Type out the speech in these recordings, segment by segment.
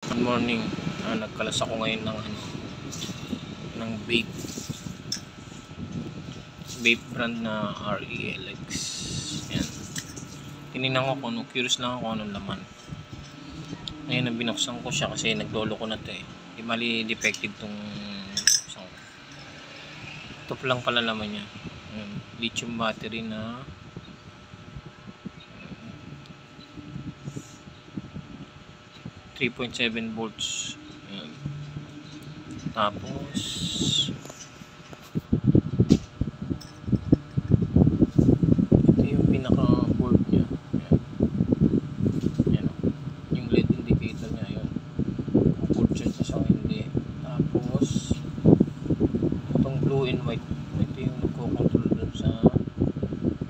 Good morning. Nagkalas ako ngayon ng vape brand na RELX. Yan. Tinignan ko kung curious lang ako anong laman. Ngayon binuksan ko siya kasi naglolo ko na to eh. Di mali defective tong isang. Ito lang pala laman niya. Lithium battery na 3.7 volts. Ayan. Tapos ito yung pinaka board nya. Ayan. Ayan. Yung LED indicator nya. Ayan. Kung full charge siya o hindi. Tapos itong blue and white, ito yung nagko-control dun sa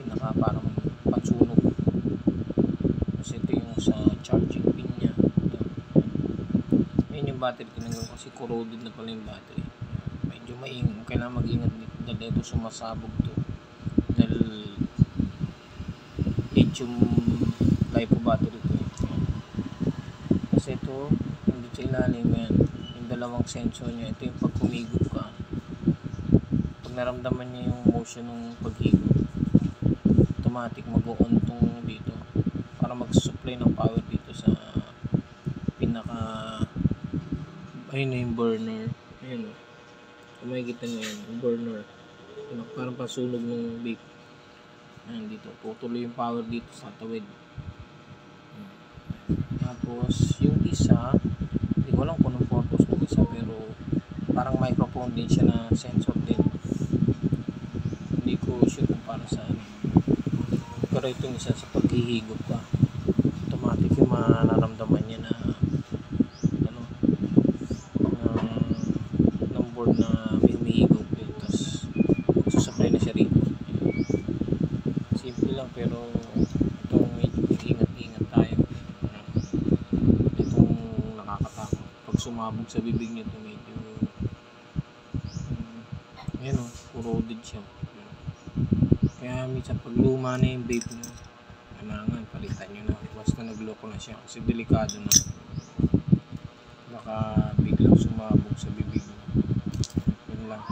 pinaka parang pansunog. Kasi ito yung sa charging pin nya. Yung battery tinanggal kasi corroded na pala yung battery. Medyo kailangan mag-ingat dito dahil ito sumasabog to dahil lithium lipo battery to. Kasi ito nandito sa ilalim yan yung dalawang sensor nya. Ito yung pag humigop ka, pag naramdaman niya yung motion ng paghigop, automatic mag-on tong dito para mag-supply ng power dito sa pinaka ayun na yung burner. Ayun o. Kung makikita nyo yun, yung burner. Parang pasunog ng vape. Ayun dito. Tutuloy yung power dito sa tawid. Tapos, yung isa, hindi ko alam kung anong purpose ng isa, pero parang microphone din siya na sensor din. Hindi ko sure kung para saan. Pero itong isa sa paghihigop ka, automatic yung manaramdaman niya na na may humihigop yun, tapos magsusupply na siya rito. Simple lang pero itong medyo ingat-ingat tayo. Itong nakakatakot pag sumabog sa bibig nyo ito medyo yan o, corroded siya. Kaya minsan pag luma na yung vape nyo, kailangan palitan nyo na, basta nagloko na siya kasi delikado na, baka biglang sumabog sa bibig nyo. Yun lang.